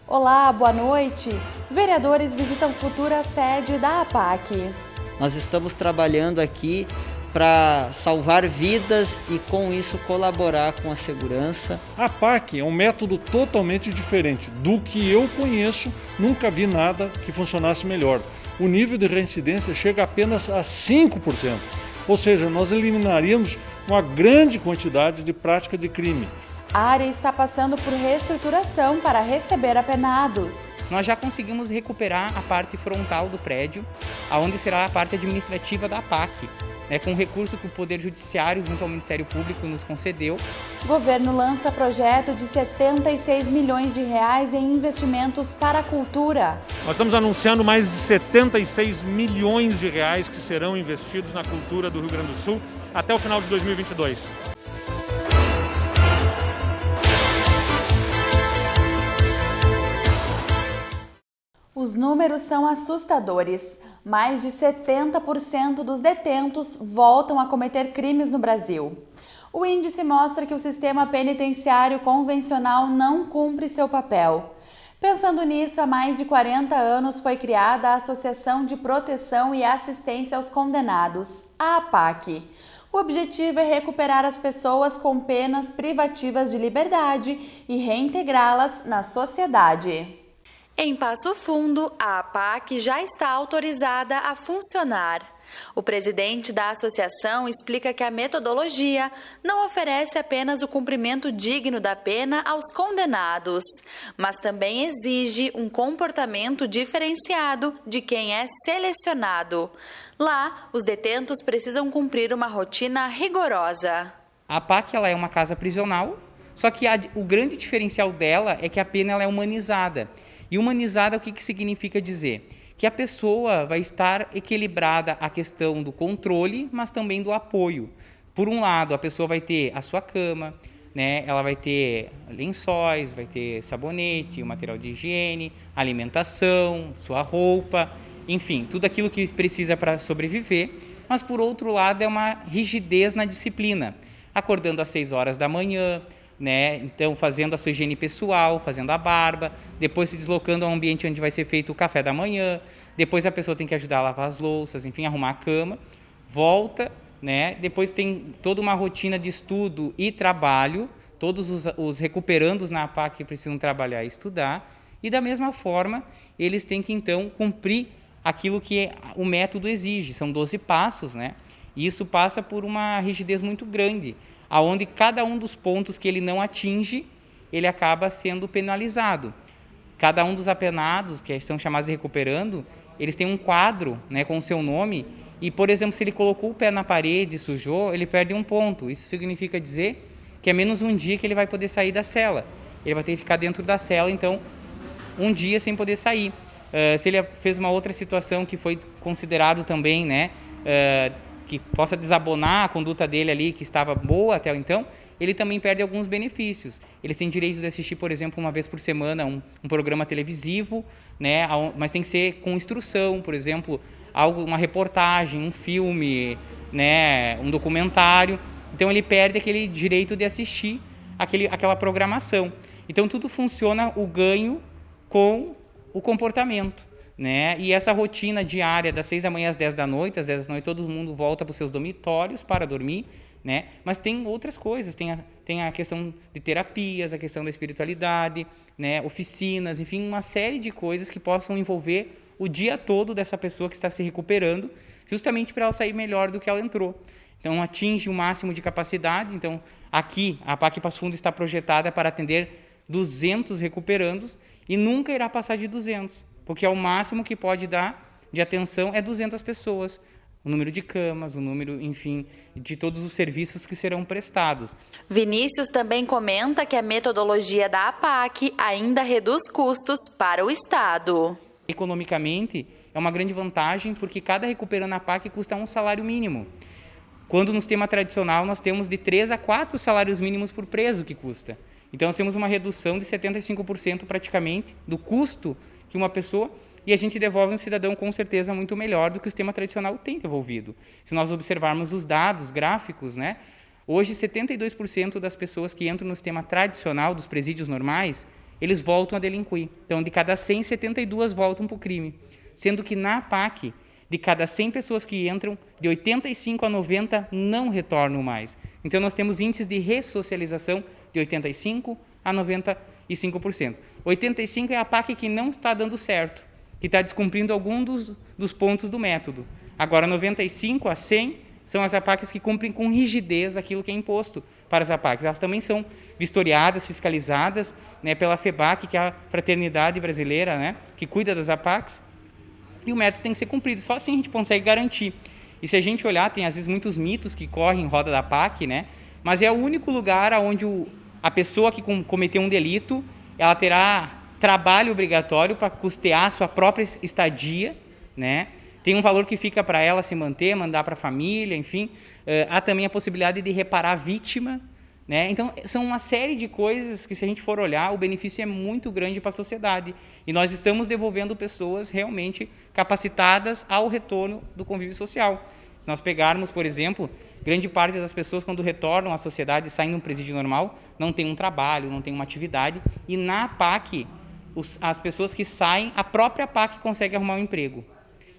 Olá, boa noite. Vereadores visitam futura sede da APAC. Nós estamos trabalhando aqui para salvar vidas e com isso colaborar com a segurança. A APAC é um método totalmente diferente do que eu conheço, nunca vi nada que funcionasse melhor. O nível de reincidência chega apenas a 5%, ou seja, nós eliminaríamos uma grande quantidade de prática de crime. A área está passando por reestruturação para receber apenados. Nós já conseguimos recuperar a parte frontal do prédio, onde será a parte administrativa da APAC, com o recurso que o Poder Judiciário, junto ao Ministério Público, nos concedeu. O governo lança projeto de 76 milhões de reais em investimentos para a cultura. Nós estamos anunciando mais de 76 milhões de reais que serão investidos na cultura do Rio Grande do Sul até o final de 2022. Os números são assustadores. Mais de 70% dos detentos voltam a cometer crimes no Brasil. O índice mostra que o sistema penitenciário convencional não cumpre seu papel. Pensando nisso, há mais de 40 anos foi criada a Associação de Proteção e Assistência aos Condenados, a APAC. O objetivo é recuperar as pessoas com penas privativas de liberdade e reintegrá-las na sociedade. Em Passo Fundo, a APAC já está autorizada a funcionar. O presidente da associação explica que a metodologia não oferece apenas o cumprimento digno da pena aos condenados, mas também exige um comportamento diferenciado de quem é selecionado. Lá, os detentos precisam cumprir uma rotina rigorosa. A APAC ela é uma casa prisional, só que o grande diferencial dela é que a pena ela é humanizada. E humanizada, o que significa dizer? Que a pessoa vai estar equilibrada à questão do controle, mas também do apoio. Por um lado, a pessoa vai ter a sua cama, ela vai ter lençóis, vai ter sabonete, o material de higiene, alimentação, sua roupa, enfim, tudo aquilo que precisa para sobreviver. Mas, por outro lado, é uma rigidez na disciplina, acordando às 6 horas da manhã, então fazendo a sua higiene pessoal, fazendo a barba, depois se deslocando ao ambiente onde vai ser feito o café da manhã, depois a pessoa tem que ajudar a lavar as louças, enfim, arrumar a cama, volta, depois tem toda uma rotina de estudo e trabalho, todos os recuperandos na APAC que precisam trabalhar e estudar, e da mesma forma eles têm que então cumprir aquilo que o método exige, são 12 passos, e isso passa por uma rigidez muito grande, aonde cada um dos pontos que ele não atinge, ele acaba sendo penalizado. Cada um dos apenados, que são chamados de recuperando, eles têm um quadro com o seu nome e, por exemplo, se ele colocou o pé na parede e sujou, ele perde 1 ponto. Isso significa dizer que é menos um dia que ele vai poder sair da cela. Ele vai ter que ficar dentro da cela, então, 1 dia sem poder sair. Se ele fez uma outra situação que foi considerado também, que possa desabonar a conduta dele ali, que estava boa até então, ele também perde alguns benefícios. Eles têm direito de assistir, por exemplo, 1 vez por semana um programa televisivo, mas tem que ser com instrução, por exemplo, uma reportagem, um filme, um documentário. Então ele perde aquele direito de assistir aquela programação. Então tudo funciona o ganho com o comportamento. E essa rotina diária das 6 da manhã às 10 da noite, às 10 da noite todo mundo volta para os seus dormitórios para dormir, mas tem outras coisas, tem a questão de terapias, a questão da espiritualidade, oficinas, enfim, uma série de coisas que possam envolver o dia todo dessa pessoa que está se recuperando, justamente para ela sair melhor do que ela entrou. Então atinge o máximo de capacidade, então aqui a APAC Passo Fundo está projetada para atender 200 recuperandos e nunca irá passar de 200. Porque é o máximo que pode dar de atenção é 200 pessoas. O número de camas, o número, enfim, de todos os serviços que serão prestados. Vinícius também comenta que a metodologia da APAC ainda reduz custos para o Estado. Economicamente, é uma grande vantagem porque cada recuperando na APAC custa 1 salário mínimo. Quando no sistema tradicional nós temos de 3 a 4 salários mínimos por preso que custa. Então nós temos uma redução de 75% praticamente do custo que uma pessoa, e a gente devolve um cidadão com certeza muito melhor do que o sistema tradicional tem devolvido. Se nós observarmos os dados gráficos, hoje 72% das pessoas que entram no sistema tradicional dos presídios normais, eles voltam a delinquir. Então, de cada 100, 72 voltam para o crime. Sendo que na APAC, de cada 100 pessoas que entram, de 85 a 90 não retornam mais. Então, nós temos índices de ressocialização de 85 a 95%. 85 é a APAC que não está dando certo, que está descumprindo algum dos pontos do método. Agora, 95 a 100 são as APACs que cumprem com rigidez aquilo que é imposto para as APACs. Elas também são vistoriadas, fiscalizadas, né, pela FEBAC, que é a Fraternidade Brasileira, né, que cuida das APACs, e o método tem que ser cumprido. Só assim a gente consegue garantir. E se a gente olhar, tem às vezes muitos mitos que correm em roda da APAC, né, mas é o único lugar onde a pessoa que cometeu um delito, ela terá trabalho obrigatório para custear a sua própria estadia, né? Tem um valor que fica para ela se manter, mandar para a família, enfim. Há também a possibilidade de reparar a vítima, né? Então, são uma série de coisas que, se a gente for olhar, o benefício é muito grande para a sociedade. E nós estamos devolvendo pessoas realmente capacitadas ao retorno do convívio social. Se nós pegarmos, por exemplo, grande parte das pessoas, quando retornam à sociedade, saem de um presídio normal, não tem um trabalho, não tem uma atividade. E na APAC, as pessoas que saem, a própria APAC consegue arrumar um emprego.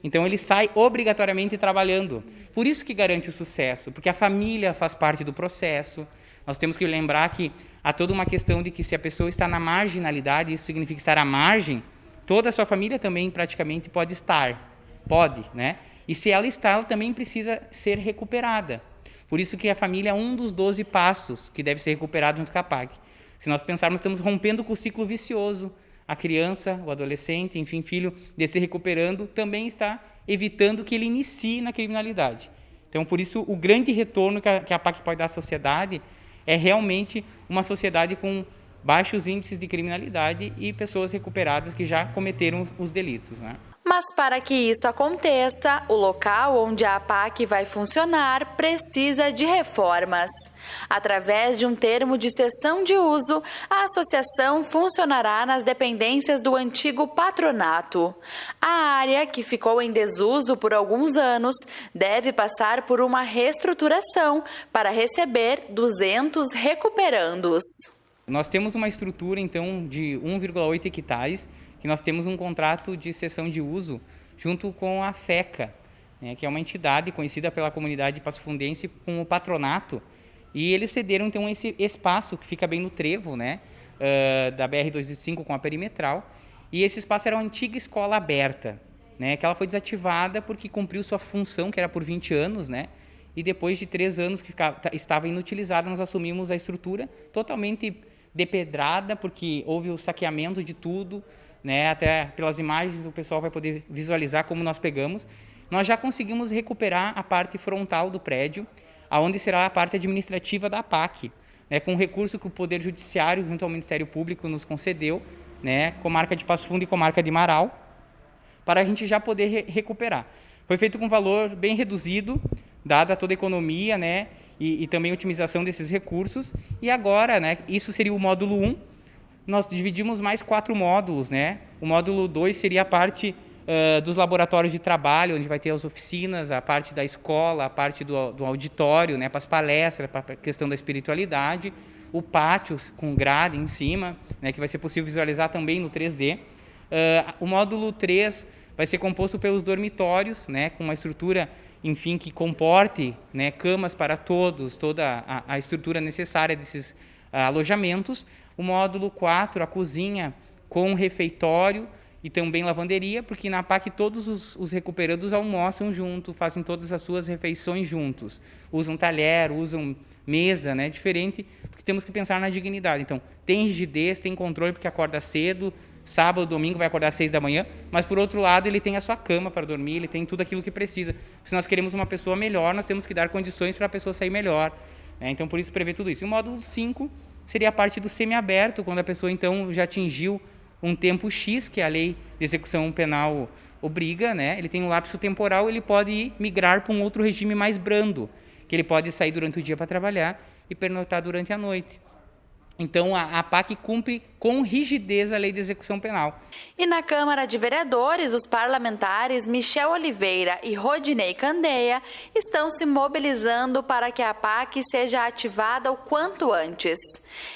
Então, ele sai obrigatoriamente trabalhando. Por isso que garante o sucesso, porque a família faz parte do processo. Nós temos que lembrar que há toda uma questão de que, se a pessoa está na marginalidade, isso significa estar à margem, toda a sua família também praticamente pode estar. Pode, né? E se ela está, ela também precisa ser recuperada. Por isso que a família é um dos 12 passos que deve ser recuperado junto com a APAC. Se nós pensarmos, estamos rompendo com o ciclo vicioso. A criança, o adolescente, enfim, filho, de se recuperando, também está evitando que ele inicie na criminalidade. Então, por isso, o grande retorno que a APAC pode dar à sociedade é realmente uma sociedade com baixos índices de criminalidade e pessoas recuperadas que já cometeram os delitos, né? Mas para que isso aconteça, o local onde a APAC vai funcionar precisa de reformas. Através de um termo de cessão de uso, a associação funcionará nas dependências do antigo patronato. A área, que ficou em desuso por alguns anos, deve passar por uma reestruturação para receber 200 recuperandos. Nós temos uma estrutura, então, de 1,8 hectares, que nós temos um contrato de cessão de uso junto com a FECA, né, que é uma entidade conhecida pela comunidade passofundense como patronato, e eles cederam, então, esse espaço que fica bem no trevo, né, da BR-285 com a perimetral, e esse espaço era uma antiga escola aberta, né, que ela foi desativada porque cumpriu sua função, que era por 20 anos, né, e depois de 3 anos que estava inutilizada, nós assumimos a estrutura totalmente depedrada, porque houve o saqueamento de tudo, né? Até pelas imagens o pessoal vai poder visualizar como nós pegamos. Nós já conseguimos recuperar a parte frontal do prédio, aonde será a parte administrativa da APAC, né? Com o recurso que o Poder Judiciário, junto ao Ministério Público, nos concedeu, né? Comarca de Passo Fundo e comarca de Marau, para a gente já poder recuperar. Foi feito com valor bem reduzido, dada toda a economia, né? E também a otimização desses recursos. E agora, né? Isso seria o módulo 1. Nós dividimos mais 4 módulos, né? O módulo 2 seria a parte dos laboratórios de trabalho, onde vai ter as oficinas, a parte da escola, a parte do auditório, né? Para as palestras, para a questão da espiritualidade, o pátio com grade em cima, né? Que vai ser possível visualizar também no 3D. O módulo 3 vai ser composto pelos dormitórios, né? Com uma estrutura, enfim, que comporte, né? Camas para todos, toda a estrutura necessária desses alojamentos. O módulo 4, a cozinha com refeitório e também lavanderia, porque na APAC todos os recuperandos almoçam junto, fazem todas as suas refeições juntos. Usam talher, usam mesa, né? Diferente, porque temos que pensar na dignidade. Então, tem rigidez, tem controle, porque acorda cedo, sábado, domingo vai acordar às 6 da manhã, mas, por outro lado, ele tem a sua cama para dormir, ele tem tudo aquilo que precisa. Se nós queremos uma pessoa melhor, nós temos que dar condições para a pessoa sair melhor, né? Então, por isso, prevê tudo isso. E o módulo 5 seria a parte do semiaberto, quando a pessoa, então, já atingiu um tempo X, que a lei de execução penal obriga, né? Ele tem um lapso temporal, ele pode migrar para um outro regime mais brando, que ele pode sair durante o dia para trabalhar e pernoitar durante a noite. Então, a PAC cumpre com rigidez a Lei de Execução Penal. E na Câmara de Vereadores, os parlamentares Michel Oliveira e Rodinei Candeia estão se mobilizando para que a PAC seja ativada o quanto antes.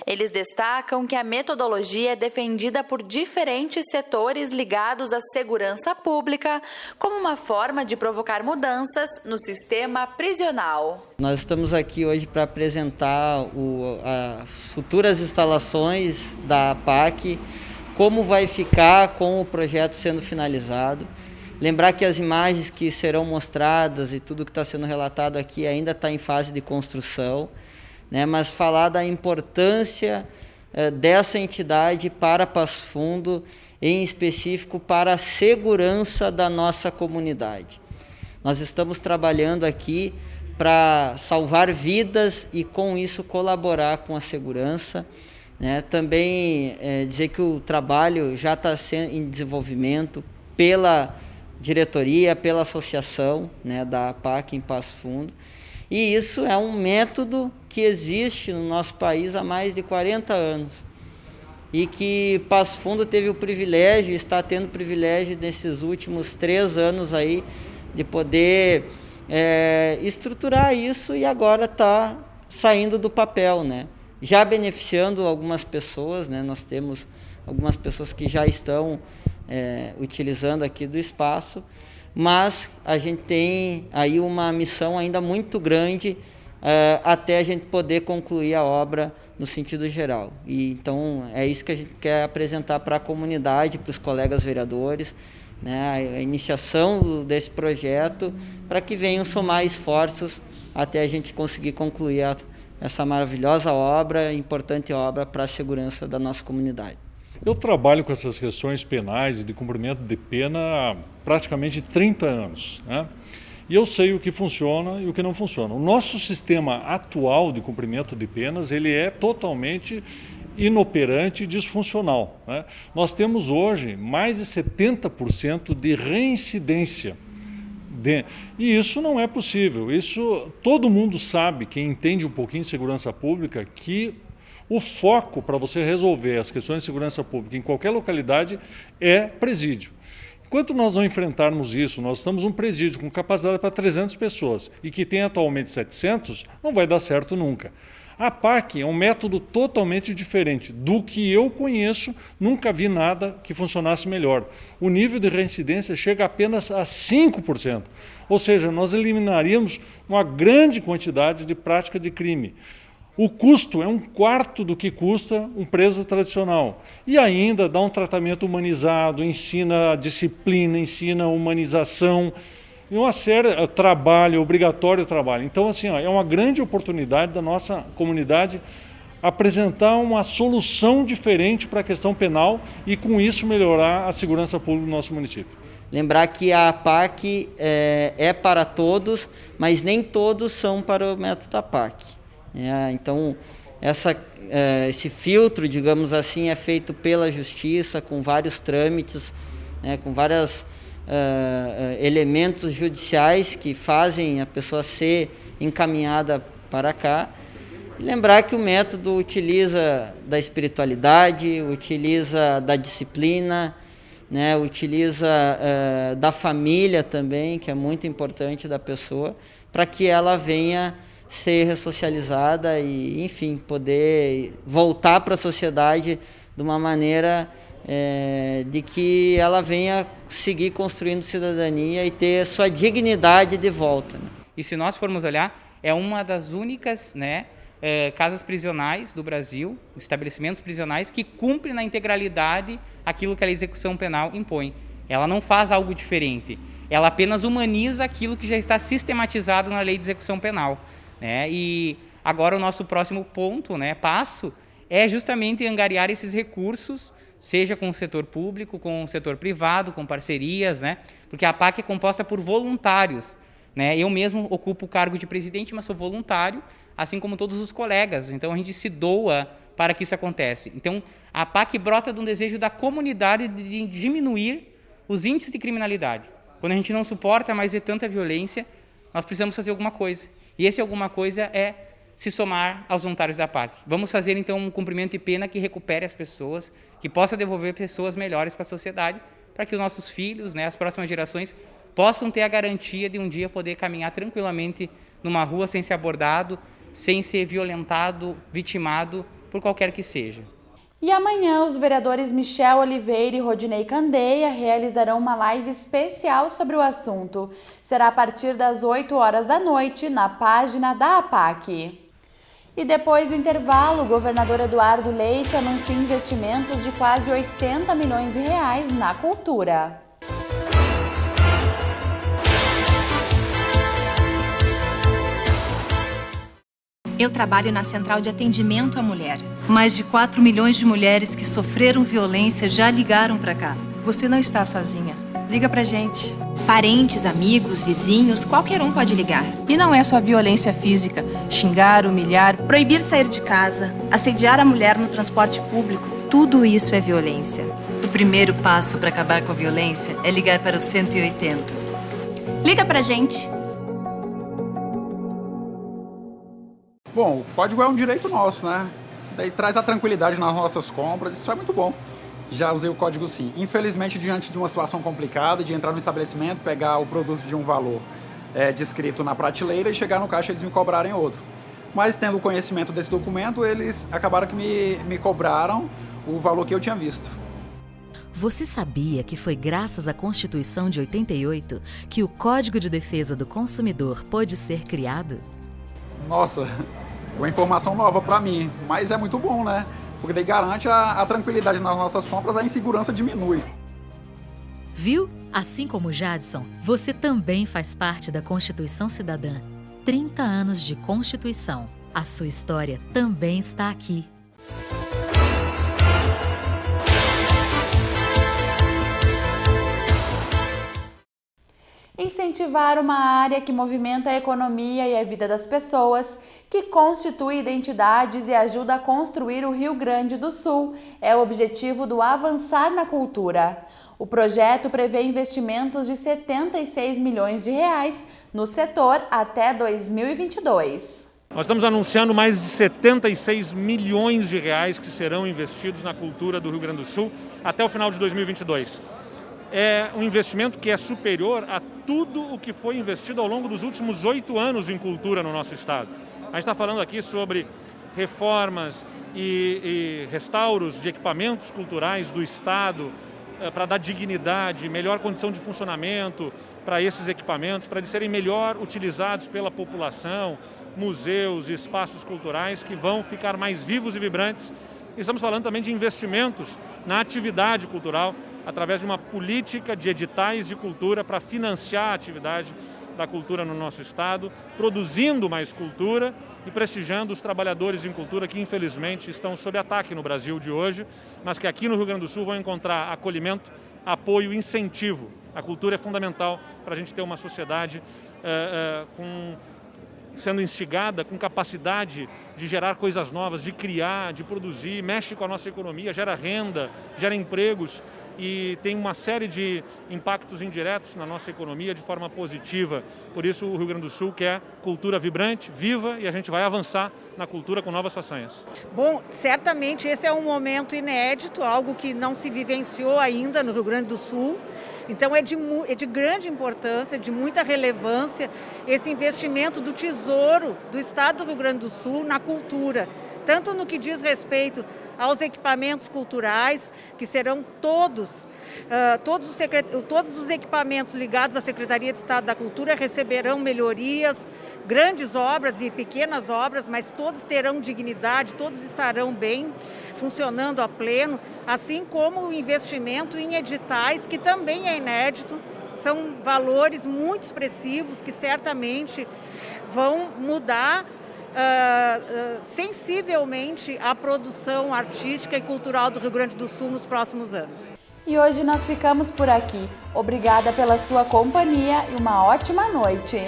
Eles destacam que a metodologia é defendida por diferentes setores ligados à segurança pública como uma forma de provocar mudanças no sistema prisional. Nós estamos aqui hoje para apresentar as futuras instalações da PAC, como vai ficar com o projeto sendo finalizado. Lembrar que as imagens que serão mostradas e tudo que está sendo relatado aqui ainda está em fase de construção, né? Mas falar da importância dessa entidade para Passo Fundo, em específico para a segurança da nossa comunidade. Nós estamos trabalhando aqui para salvar vidas e com isso colaborar com a segurança, né? Também dizer que o trabalho já está em desenvolvimento pela diretoria, pela associação, né, da PAC em Passo Fundo. E isso é um método que existe no nosso país há mais de 40 anos. E que Passo Fundo teve o privilégio, está tendo o privilégio nesses últimos 3 anos aí, de poder estruturar isso e agora está saindo do papel, né? Já beneficiando algumas pessoas, né? Nós temos algumas pessoas que já estão utilizando aqui do espaço, mas a gente tem aí uma missão ainda muito grande até a gente poder concluir a obra no sentido geral. E então é isso que a gente quer apresentar para a comunidade, para os colegas vereadores, né, a iniciação desse projeto, para que venham somar esforços até a gente conseguir concluir essa maravilhosa obra, importante obra para a segurança da nossa comunidade. Eu trabalho com essas questões penais e de cumprimento de pena há praticamente 30 anos, né? E eu sei o que funciona e o que não funciona. O nosso sistema atual de cumprimento de penas, ele é totalmente inoperante e disfuncional, né? Nós temos hoje mais de 70% de reincidência. E isso não é possível. Isso todo mundo sabe, quem entende um pouquinho de segurança pública, que o foco para você resolver as questões de segurança pública em qualquer localidade é presídio. Enquanto nós não enfrentarmos isso, nós estamos um presídio com capacidade para 300 pessoas e que tem atualmente 700, não vai dar certo nunca. A PAC é um método totalmente diferente do que eu conheço, nunca vi nada que funcionasse melhor. O nível de reincidência chega apenas a 5%, ou seja, nós eliminaríamos uma grande quantidade de prática de crime. O custo é 1/4 do que custa um preso tradicional. E ainda dá um tratamento humanizado, ensina a disciplina, ensina a humanização, e uma série de trabalho, obrigatório trabalho. Então, assim, é uma grande oportunidade da nossa comunidade apresentar uma solução diferente para a questão penal e, com isso, melhorar a segurança pública do nosso município. Lembrar que a PAC é para todos, mas nem todos são para o método da PAC. Então, esse filtro, digamos assim, é feito pela Justiça, com vários trâmites, né, com vários elementos judiciais que fazem a pessoa ser encaminhada para cá. Lembrar que o método utiliza da espiritualidade, utiliza da disciplina, né, utiliza da família também, que é muito importante da pessoa, para que ela venha ser ressocializada e, enfim, poder voltar para a sociedade de uma maneira de que ela venha seguir construindo cidadania e ter sua dignidade de volta, né? E se nós formos olhar, é uma das únicas, né, casas prisionais do Brasil, estabelecimentos prisionais, que cumprem na integralidade aquilo que a execução penal impõe. Ela não faz algo diferente, ela apenas humaniza aquilo que já está sistematizado na Lei de Execução Penal, né? E agora o nosso próximo ponto, né, passo, é justamente angariar esses recursos, seja com o setor público, com o setor privado, com parcerias, né? Porque a PAC é composta por voluntários, né? Eu mesmo ocupo o cargo de presidente, mas sou voluntário, assim como todos os colegas. Então, a gente se doa para que isso aconteça. Então, a PAC brota de um desejo da comunidade de diminuir os índices de criminalidade. Quando a gente não suporta mais ver tanta violência, nós precisamos fazer alguma coisa. E esse alguma coisa é se somar aos voluntários da PAC. Vamos fazer, então, um cumprimento de pena que recupere as pessoas, que possa devolver pessoas melhores para a sociedade, para que os nossos filhos, as próximas gerações, possam ter a garantia de um dia poder caminhar tranquilamente numa rua sem ser abordado, sem ser violentado, vitimado, por qualquer que seja. E amanhã os vereadores Michel Oliveira e Rodinei Candeia realizarão uma live especial sobre o assunto. Será a partir das 8 horas da noite na página da APAC. E depois do intervalo, o governador Eduardo Leite anuncia investimentos de quase 80 milhões de reais na cultura. Eu trabalho na Central de Atendimento à Mulher. Mais de 4 milhões de mulheres que sofreram violência já ligaram para cá. Você não está sozinha. Liga pra gente. Parentes, amigos, vizinhos, qualquer um pode ligar. E não é só violência física. Xingar, humilhar, Proibir sair de casa, assediar a mulher no transporte público, tudo isso é violência. O primeiro passo para acabar com a violência é ligar para o 180. liga pra gente. Bom, o código é um direito nosso, né? Daí traz a tranquilidade nas nossas compras, isso é muito bom. Já usei o código sim. Infelizmente, diante de uma situação complicada, de entrar no estabelecimento, pegar o produto de um valor descrito na prateleira e chegar no caixa e eles me cobrarem outro. Mas tendo conhecimento desse documento, eles acabaram que me cobraram o valor que eu tinha visto. Você sabia que foi graças à Constituição de 88 que o Código de Defesa do Consumidor pôde ser criado? Nossa, uma informação nova para mim, mas é muito bom, né? Porque daí garante a tranquilidade nas nossas compras, a insegurança diminui. Viu? Assim como o Jadson, você também faz parte da Constituição Cidadã. 30 anos de Constituição. A sua história também está aqui. Incentivar uma área que movimenta a economia e a vida das pessoas, que constitui identidades e ajuda a construir o Rio Grande do Sul, é o objetivo do Avançar na Cultura. O projeto prevê investimentos de 76 milhões de reais no setor até 2022. Nós estamos anunciando mais de 76 milhões de reais que serão investidos na cultura do Rio Grande do Sul até o final de 2022. É um investimento que é superior a tudo o que foi investido ao longo dos últimos 8 anos em cultura no nosso estado. A gente está falando aqui sobre reformas e restauros de equipamentos culturais do estado para dar dignidade, melhor condição de funcionamento para esses equipamentos, para eles serem melhor utilizados pela população, museus e espaços culturais que vão ficar mais vivos e vibrantes. E estamos falando também de investimentos na atividade cultural, através de uma política de editais de cultura para financiar a atividade da cultura no nosso estado, produzindo mais cultura e prestigiando os trabalhadores em cultura que, infelizmente, estão sob ataque no Brasil de hoje, mas que aqui no Rio Grande do Sul vão encontrar acolhimento, apoio, incentivo. A cultura é fundamental para a gente ter uma sociedade sendo instigada, com capacidade de gerar coisas novas, de criar, de produzir, mexe com a nossa economia, gera renda, gera empregos e tem uma série de impactos indiretos na nossa economia de forma positiva. Por isso o Rio Grande do Sul quer cultura vibrante, viva, e a gente vai avançar na cultura com novas façanhas. Bom, certamente esse é um momento inédito, algo que não se vivenciou ainda no Rio Grande do Sul. Então é de grande importância, de muita relevância, esse investimento do Tesouro do Estado do Rio Grande do Sul na cultura, tanto no que diz respeito aos equipamentos culturais, que serão todos os equipamentos ligados à Secretaria de Estado da Cultura receberão melhorias, grandes obras e pequenas obras, mas todos terão dignidade, todos estarão bem, funcionando a pleno, assim como o investimento em editais, que também é inédito, são valores muito expressivos que certamente vão mudar sensivelmente a produção artística e cultural do Rio Grande do Sul nos próximos anos. E hoje nós ficamos por aqui. Obrigada pela sua companhia e uma ótima noite.